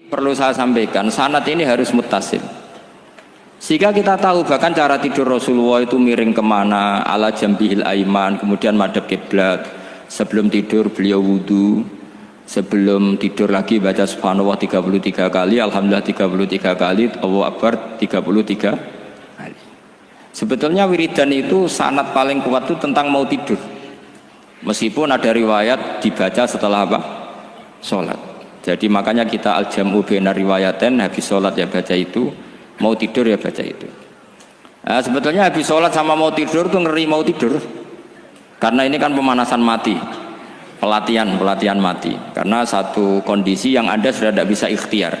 perlu saya sampaikan, sanad ini harus muttasil. Sehingga kita tahu bahkan cara tidur Rasulullah itu miring kemana, ala jambihil aiman, kemudian madhab kiblat. Sebelum tidur beliau wudu, sebelum tidur lagi baca subhanallah 33 kali, alhamdulillah 33 kali, Allahu akbar 33 kali. Sebetulnya wiridan itu sanad paling kuat itu tentang mau tidur. Meskipun ada riwayat dibaca setelah apa? Sholat. Jadi makanya kita al-jam'u baina riwayaten, habis sholat ya baca itu, mau tidur ya baca itu. Nah, sebetulnya habis sholat sama mau tidur tuh ngeri mau tidur, karena ini kan pemanasan mati, pelatihan mati, karena satu kondisi yang Anda sudah tidak bisa ikhtiar.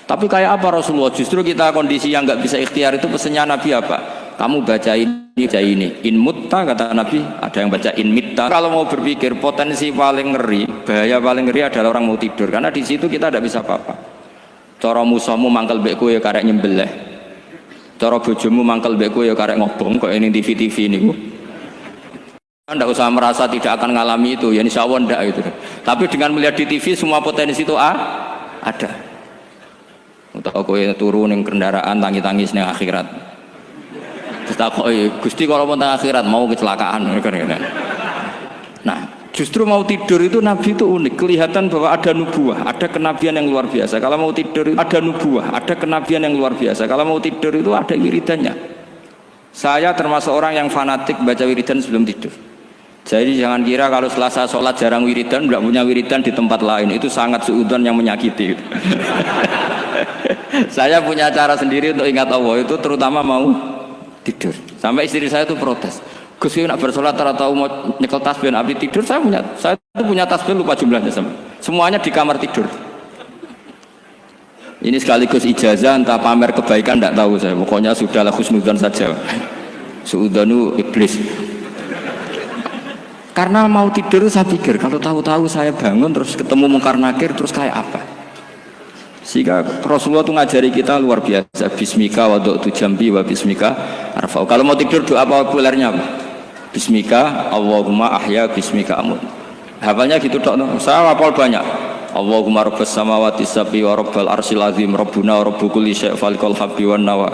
Tapi kayak apa Rasulullah? Justru kita kondisi yang nggak bisa ikhtiar itu pesannya Nabi apa? Kamu baca ini, in mutta, kata Nabi. Ada yang baca in mitta. Kalau mau berpikir potensi paling ngeri, bahaya paling ngeri adalah orang mau tidur, karena di situ kita tidak bisa apa-apa. Cara musuhmu mangkel bekku ya karek nyembelih, cara bojomu mangkel bekku ya karek ngobong, kok ini TV ini bu. Anda usah merasa tidak akan mengalami itu, ya insya Allah enggak itu. Tapi dengan melihat di TV semua potensi itu ada. Untuk aku turun yang kendaraan tangis-tangis ning akhirat. Terus takoki, Gusti kalau mau teng akhirat mau kecelakaan. Nah, justru mau tidur itu Nabi itu unik, kelihatan bahwa ada nubuah, ada kenabian yang luar biasa. Kalau mau tidur itu ada nubuah, ada kenabian yang luar biasa. Kalau mau tidur itu ada wiridannya. Saya termasuk orang yang fanatik baca wiridan sebelum tidur. Jadi jangan kira kalau Selasa sholat jarang wiridan, nggak punya wiridan di tempat lain, itu sangat suudzon yang menyakiti. Saya punya cara sendiri untuk ingat Allah, itu terutama mau tidur. Sampai istri saya itu protes, Gus nak bersolat tahu mau nyekel tasbih abdi tidur. Saya itu punya tasbih lupa jumlahnya, semuanya di kamar tidur. Ini sekaligus ijazah, entah pamer kebaikan tidak tahu saya, pokoknya sudahlah husnudzon saja. Suudzonu iblis. Karena mau tidur saya pikir kalau tahu-tahu saya bangun terus ketemu mungkar nakir terus kayak apa. Sehingga Rasulullah itu ngajari kita luar biasa. Bismika wa du'tu jambi wa bismika arfa'u. Kalau mau tidur doa populernya apa? Bismika Allahumma ahya bismika amut. Hafalnya gitu dok. Saya hafal banyak. Allahumma rabbas samawati sab'i wa rabbal arsyil azim rabbuna wa rabbu kulli syai' falikal habbi wan nawa.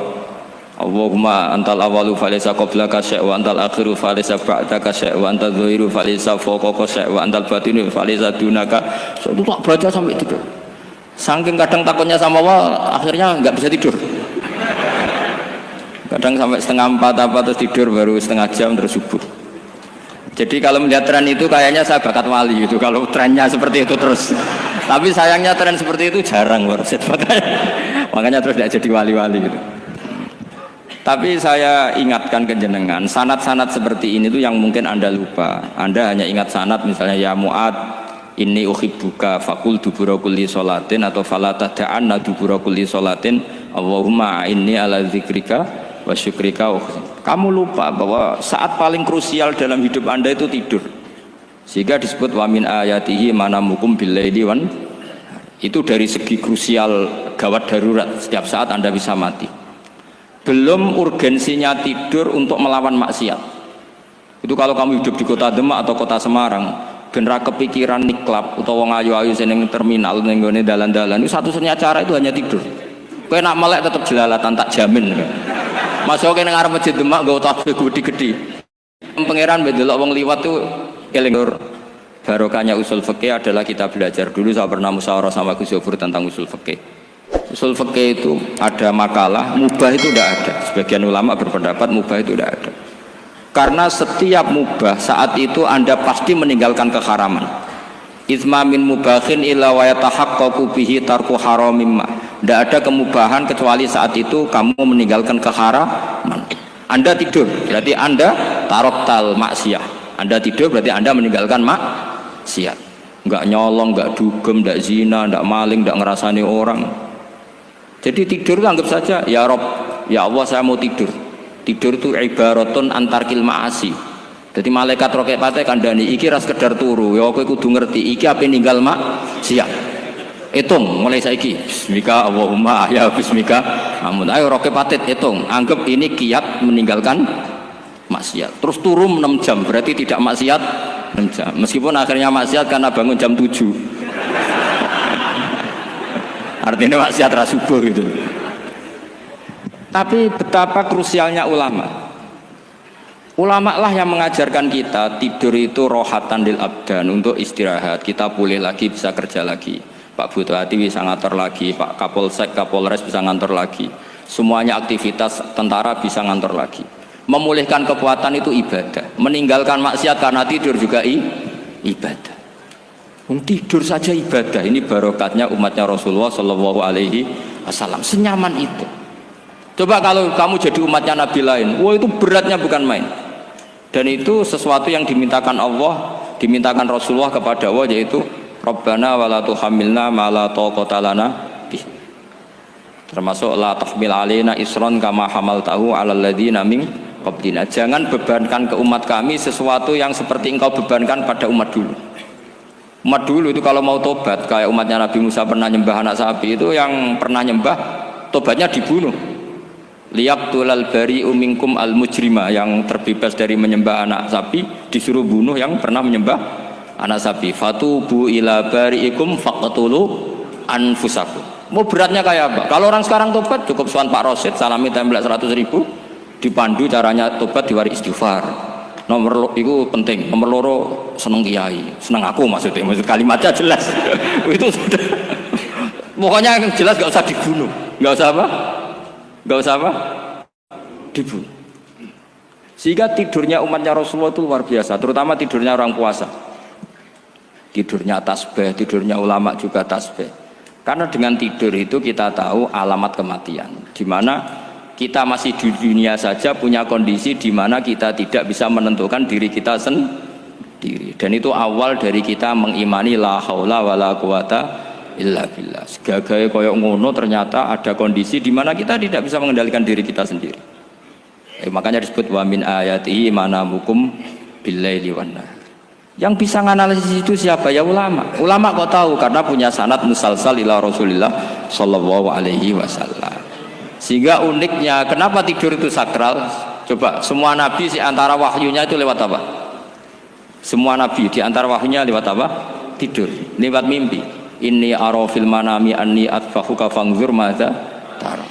Allahumma antal awalu falaysa qablaka syai' wa antal akhiru falaysa ba'daka syai' wa antal dhahiru falaysa fawqaka syai' wa antal batinu falaysa dunaka. So, itu tak baca sampai tidur. Saking kadang takutnya sama Allah, akhirnya nggak bisa tidur. Kadang sampai setengah 4 apa terus tidur baru setengah jam terus subuh. Jadi kalau melihat tren itu kayaknya saya bakat wali gitu. Kalau trennya seperti itu terus. Tapi sayangnya tren seperti itu jarang warset, makanya terus tidak jadi wali-wali gitu. Tapi saya ingatkan ke jenengan, sanad-sanad seperti ini tuh yang mungkin Anda lupa. Anda hanya ingat sanad misalnya ya Mu'ad inni uhibbuka faqul dubura kulli sholatin atau fala tad'anna dubura kulli sholatin Allahumma inni ala dzikrika wa syukrika. Kamu lupa bahwa saat paling krusial dalam hidup Anda itu tidur. Sehingga disebut wa min ayatihi manamukum billaili wan. Itu dari segi krusial gawat darurat, setiap saat Anda bisa mati. Belum urgensinya tidur untuk melawan maksiat. Itu kalau kamu hidup di kota Demak atau kota Semarang, genera kepikiran niklap atau wong ayu-ayu seneng terminal ning gone dalan-dalan, itu satu-satunya cara itu hanya tidur. Kowe nak melek tetap jelalatan tak jamin. Masuk ke ngarep masjid Demak nggo tasbih gede-gede. Pangeran bedelok wong liwat tuh eling. Barokahnya usul fikih adalah kita belajar dulu. Saya pernah musyawarah sama Gus Yofur tentang usul fikih. Usul fikih itu ada makalah mubah itu tidak ada. Sebagian ulama berpendapat mubah itu tidak ada. Karena setiap mubah saat itu Anda pasti meninggalkan keharaman. Itsma min mubahin illa wa yatahaqqaqu bihi tarku haramimma. Tidak ada kemubahan kecuali saat itu kamu meninggalkan keharaman. Anda tidur berarti Anda taroktal maksiyah. Anda tidur berarti Anda meninggalkan maksiat. Enggak nyolong, enggak dugem, enggak zina, enggak maling, enggak ngerasani orang. Jadi tidur anggap saja ya Rob, ya Allah saya mau tidur. Tidur itu ibaratun antarkil ma'asi. Jadi malaikat roket pate kandani iki ras sekedar turu. Ya kowe kudu ngerti iki ape ninggal maksiat. Hitung mulai saiki. Bismika Allahumma ya bismika. Amun ayo roket patet hitung. Anggap ini kiat meninggalkan maksiat. Terus turun 6 jam berarti tidak maksiat 6 jam. Meskipun akhirnya maksiat karena bangun jam 7. Artinya maksiat ra subuh gitu. Tapi betapa krusialnya ulama. Ulama lah yang mengajarkan kita tidur itu rohatan lil abdan, untuk istirahat. Kita pulih lagi, bisa kerja lagi. Pak Bupati bisa ngantor lagi, Pak Kapolsek, Kapolres bisa ngantor lagi. Semuanya aktivitas tentara bisa ngantor lagi. Memulihkan kekuatan itu ibadah. Meninggalkan maksiat karena tidur juga ibadah. Tidur saja ibadah. Ini barokatnya umatnya Rasulullah Shallallahu Alaihi Wasallam. Senyaman itu. Coba kalau kamu jadi umatnya Nabi lain, wah itu beratnya bukan main. Dan itu sesuatu yang dimintakan Allah, dimintakan Rasulullah kepada Allah, yaitu Rabbana wala tuhamilna ma la taqata lana bih. Termasuk la tahmil alaina isron kama hamaltahu alal ladzina min qablina. Jangan bebankan ke umat kami sesuatu yang seperti engkau bebankan pada umat dulu. Umat dulu itu kalau mau tobat, kayak umatnya Nabi Musa pernah nyembah anak sapi, itu yang pernah nyembah tobatnya dibunuh. Liyaqtulal bari'u minkum al mujrima, yang terbebas dari menyembah anak sapi disuruh bunuh yang pernah menyembah anak sapi. Fatubu ila bari'ikum faqtulu anfusakum. Mau beratnya kayak apa? Kalau orang sekarang tobat cukup soal Pak Rosid, salami template 100.000, dipandu caranya tobat, diwari istighfar. Nomor itu penting. Nomor loro seneng kiai, seneng aku maksudnya, maksud kalimatnya jelas. Itu sudah. Pokoknya yang jelas gak usah dibunuh, gak usah apa? Gak usah apa? Dibunuh. Sehingga tidurnya umatnya Rasulullah itu luar biasa, terutama tidurnya orang puasa. Tidurnya tasbih, tidurnya ulama juga tasbih. Karena dengan tidur itu kita tahu alamat kematian. Di mana kita masih di dunia saja punya kondisi di mana kita tidak bisa menentukan diri kita sendiri. Dan itu awal dari kita mengimani la haula wala quwata illa billah. Segagai koyok ngono ternyata ada kondisi di mana kita tidak bisa mengendalikan diri kita sendiri. Makanya disebut wa min ayatihi manamukum billaili wan nahar. Yang bisa menganalisis itu siapa? Ya ulama. Ulama kok tahu karena punya sanad musalsal ila Rasulillah sallallahu alaihi wasallam. Sehingga uniknya kenapa tidur itu sakral? Coba semua nabi di antara wahyunya itu lewat apa? Semua nabi di antara wahyunya lewat apa? Tidur, lewat mimpi. Inni ara fil manami anni atfahuka fangzur madza tara.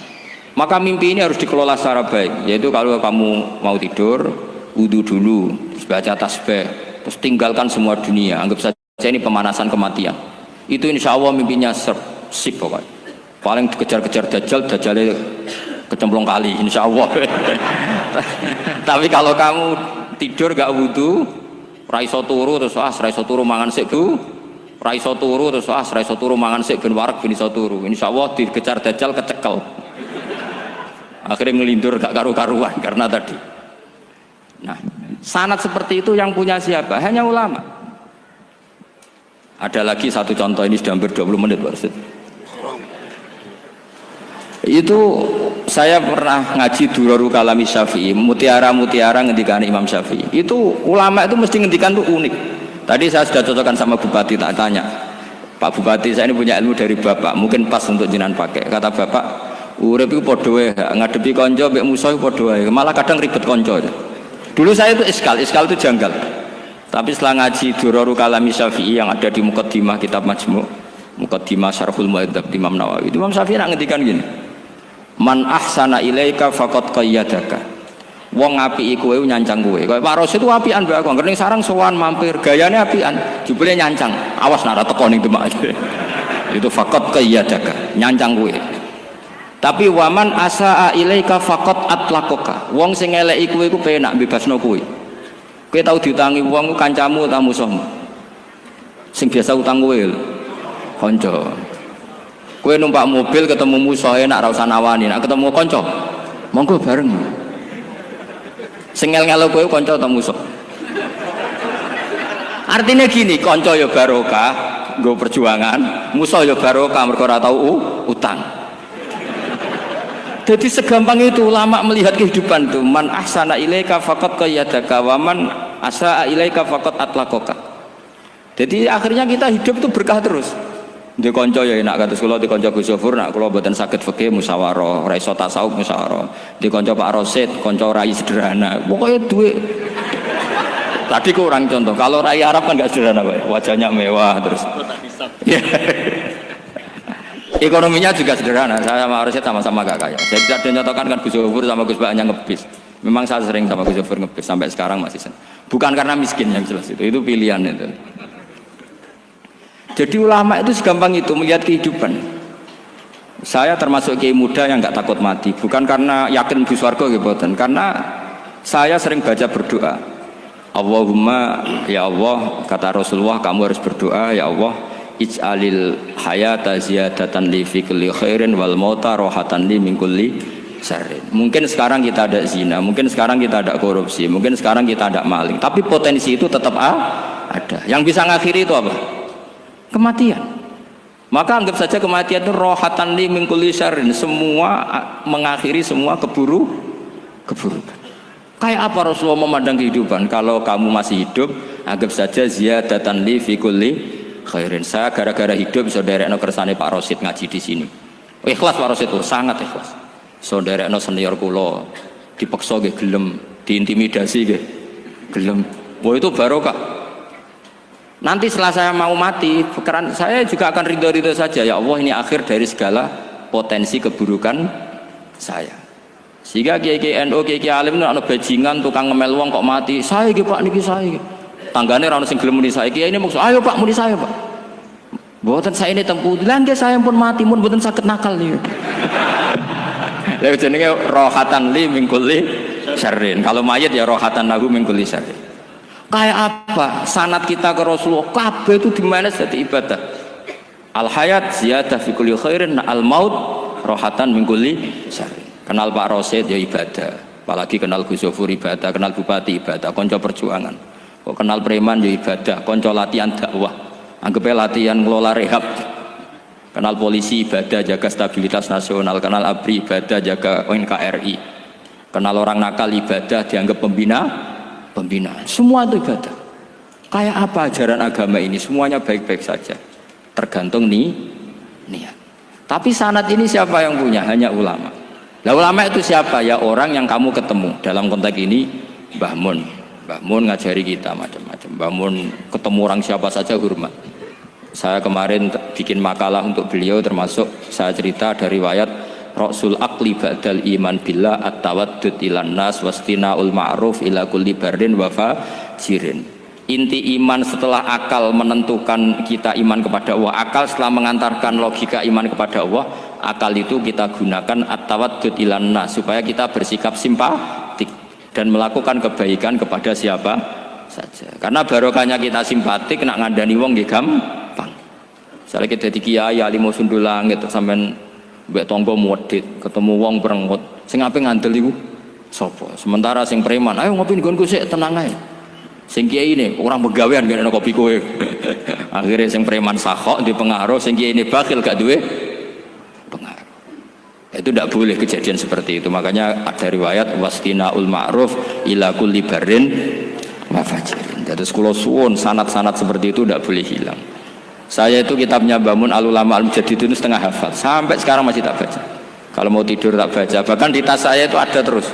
Maka mimpi ini harus dikelola secara baik, yaitu kalau kamu mau tidur, wudu dulu, baca tasbih, terus tinggalkan semua dunia, anggap saja ini pemanasan kematian. Itu insya Allah mimpinya sip pokoknya. Paling dikejar-kejar Dajjalnya kecemplung kali, insya Allah. Tapi kalau kamu tidur gak wudu, raiso turu terus raiso turu mangan sik bu. Raiso turu terus raiso turu mangan sik ben warak ben iso turu. Insyaallah dikejar Dajjal kecekel. Akhirnya ngelindur gak karu-karuan karena tadi. Nah, sanad seperti itu yang punya siapa? Hanya ulama. Ada lagi satu contoh, ini sudah hampir 20 menit Pak Ustaz. Itu saya pernah ngaji Duraru Kalami Syafi'i, mutiara-mutiara ngendikan Imam Syafi'i. Itu ulama itu mesti ngendikan tuh unik. Tadi saya sudah cocokkan sama Bupati, tak tanya, Pak Bupati saya ini punya ilmu dari Bapak, mungkin pas untuk jenengan pakai. Kata Bapak, urip iku padha wae, ngadepi konco mbek musuh padha wae, malah kadang ribet konco. Dulu saya itu iskal itu janggal. Tapi setelah ngaji Duraru Kalami Syafi'i yang ada di Muqaddimah kitab Majmu', Muqaddimah Syarhul Mu'adzab Imam Nawawi, Imam Syafi'i nak ngendikan gini, man ahsana ilaika faqad qayyadaka. Wong ngapiki kowe nyancang kowe. Kayak Pak Rosid itu apian mbak aku. Ngerti sarang sowan mampir, gayane apian, jebule nyancang. Awas nara teko ning Demak. Itu faqat qayyadaka, nyancang kowe. Tapi waman asaa ilaika faqat atlaqaka. Wong sing eleki kowe iku penak bebasno kowe. Kowe tau diutangi wong kancamu ta musuhmu? Sing biasa utang kowe lho. Kanca. Kowe numpak mobil ketemu musuh enak ra usah nawani, nek ketemu kanca monggo bareng. Sing ngel-ngelo kowe kanca atau musuh? Artinya gini, kanca ya barokah nggo perjuangan, musuh ya barokah mergo ora tau utang. Jadi segampang itu ulama melihat kehidupan itu, man ahsana ilaika faqad qayyadaka wa man asaa ilaika faqad atlaqaka. Jadi akhirnya kita hidup itu berkah terus. Di konco ya enak kados kula di konco Gus Zofur, nak kula mboten saged fikih musyawarah, ra iso tasawuf musyawarah. Di konco Pak Rosid, konco rai sederhana. Pokoknya duit. Tadi kurang contoh. Kalau rai Arab kan enggak sederhana, Pak. Wajahnya mewah terus. Ekonominya juga sederhana. Saya sama Arsyad sama-sama gak kaya. Saya tidak ada nyatakan kan Gus Zofur sama Gus Baknya ngebis. Memang saya sering sama Gus Zofur ngebis sampai sekarang masih senang. Bukan karena miskin yang jelas itu pilihan itu. Jadi ulama itu segampang itu melihat kehidupan. Saya termasuk kiai muda yang nggak takut mati, bukan karena yakin di surga gitu, karena saya sering baca berdoa. Allahumma ya Allah, kata Rasulullah, kamu harus berdoa ya Allah, ij'alil hayata ziyadatan li fi kulli khairin wal mauta rohatan li min kulli syarrin. Mungkin sekarang kita ada zina, mungkin sekarang kita ada korupsi, mungkin sekarang kita ada maling, tapi potensi itu tetap ada. Yang bisa ngakhiri itu apa? Kematian. Maka anggap saja kematian itu rohatan li min kulli syarrin, semua mengakhiri semua keburukan. Kayak apa Rasulullah memandang kehidupan? Kalau kamu masih hidup, anggap saja ziyadatan li fi kulli khairin. Saya gara-gara hidup saudaranya kersane Pak Rosid ngaji di sini. Ikhlas Pak Rosid itu sangat ikhlas. Saudaranya senior kula dipaksa nggih gelem, diintimidasi nggih gelem. Wah itu barokah. Nanti setelah saya mau mati, pikiran saya juga akan ridho-ridho saja. Ya Allah, ini akhir dari segala potensi keburukan saya. Sehingga kiai NU, kiai alim itu ana bajingan tukang ngemel wong kok mati. Saya nggih Pak niki saya. Tanggane ra ono sing gelem muni saya. Kiai ini maksud, ayo Pak muni saya Pak. Mboten saya ini tempu. Lah nggih saya pun mati mun mboten saged nakal niku. Lha jenenge rohatan li min kulli syarrin. Kalau mayit ya rohatan lahu min kulli syarrin. Kayak apa sanad kita ke Rasulullah kabeh itu dimana jadi ibadah. Al hayat ziyadah fi kulli khairin, al maut rohatan min kulli syarrin. Kenal Pak Rosid ya ibadah, apalagi kenal Gus Zofur ibadah, kenal Bupati ibadah, konco perjuangan. Kok kenal preman ya ibadah, konco latihan dakwah, anggapnya latihan ngelola rehab. Kenal polisi ibadah, jaga stabilitas nasional, kenal ABRI ibadah, jaga NKRI. Kenal orang nakal ibadah, dianggap pembina. Semua itu ibadah. Kayak apa ajaran agama ini? Semuanya baik-baik saja, tergantung niat. Tapi sanad ini siapa yang punya? Hanya ulama. Nah ulama itu siapa? Ya orang yang kamu ketemu. Dalam konteks ini Mbah Mun. Mbah Mun ngajari kita macam-macam. Mbah Mun ketemu orang siapa saja hormat. Saya kemarin bikin makalah untuk beliau, termasuk saya cerita dari riwayat Rasul Aqli Ba'dal Iman Billah At-Tawaddud ilan nas wastina'ul ma'ruf ila kulli barrin wa fajirin. Inti iman setelah akal menentukan kita iman kepada Allah, akal setelah mengantarkan logika iman kepada Allah, akal itu kita gunakan at-tawaddud ilan nas supaya kita bersikap simpatik dan melakukan kebaikan kepada siapa saja. Karena barokahnya kita simpatik nak ngandani wong nggih gampang. Misalnya kita di kiai alim sundul langit sampean mbek tangga muwedhit ketemu wong brengut sing ape ngandel iku sapa? Sementara sing preman, ayo ngopi nggonku sik tenang ae. Sing kiai ini orang begawean gak kopi kowe. Akhirnya sing preman sakhok di pengaruh, sing kiai ini bakhil gak duwe pengaruh. Itu tidak boleh kejadian seperti itu. Makanya ada riwayat wastina'ul ma'ruf ila kulli barrin wa fajirin. Jadi kula suwun sanad-sanad seperti itu tidak boleh hilang. Saya itu kitabnya Bamun Al-Ulama Al-Mujaddid itu setengah hafal. Sampai sekarang masih tak baca. Kalau mau tidur tak baca. Bahkan di tas saya itu ada terus.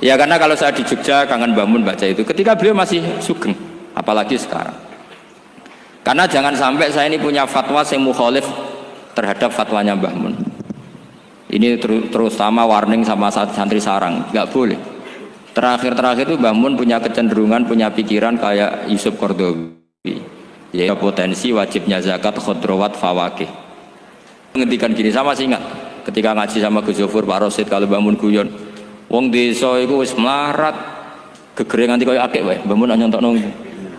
Ya karena kalau saya di Jogja kangen Mbah Mun baca itu ketika beliau masih sugeng, apalagi sekarang. Karena jangan sampai saya ini punya fatwa yang mukhalif terhadap fatwanya Mbah Mun. Ini terutama warning sama santri sarang, nggak boleh. Terakhir itu Mbah Mun punya kecenderungan, punya pikiran kayak Yusuf Qaradawi, yaitu potensi wajibnya zakat khodrowat fawakih. Menghentikan gini, sama sih ingat ketika ngaji sama Gus Zofur Pak Rosid kalau Mbah Mun guyon. Wong desa iku wis melarat gegere nganti kaya akik wae. Mbah Mun nyontokno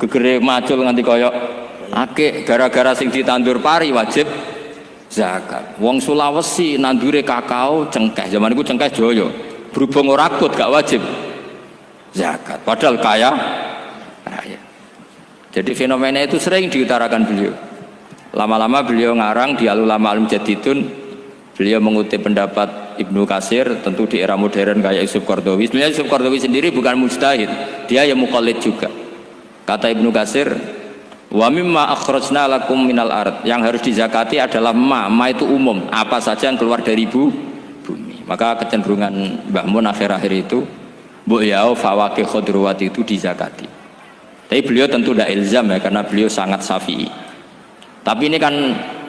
gegere macul nganti kaya akik gara-gara sing ditandur pari wajib zakat. Wong Sulawesi nandure kakao cengkeh. Zaman iku cengkeh Jaya. Berhubung ora akut gak wajib zakat. Padahal kaya raya. Jadi fenomena itu sering diutarakan beliau. Lama-lama beliau ngarang di Al-Ulama Al-Mujaddidun. Beliau mengutip pendapat Ibnu Katsir, tentu di era modern kayak Yusuf Qaradawi. Sebenarnya Yusuf Qaradawi sendiri bukan mujtahid, dia yang muqallid juga. Kata Ibnu Katsir, wa mimma akhrajna lakum minal ard, yang harus dizakati adalah ma itu umum, apa saja yang keluar dari bumi. Maka kecenderungan Mbah Mun akhir-akhir itu mbok yao fawakih khodrowat itu dizakati. Tapi beliau tentu tidak ilzam ya, karena beliau sangat syafi'i. Tapi ini kan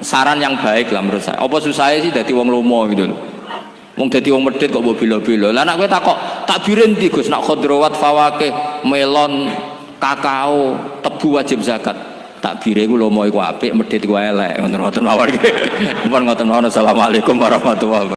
saran yang baik lah menurut saya. Apa susahnya sih dadi wong lomo gitu loh. Wong dadi wong medhit kok mbok bilo-bilo. Lah nek kowe takok takbire ndi Gus? Nak khadrawat fawakih, melon, kakao, tebu wajib zakat. Takbire iku lomo iku apik, medhit iku elek. Ngoten-ngoten mawon. Mumpun ngoten mawon. Assalamualaikum warahmatullahi wabarakatuh.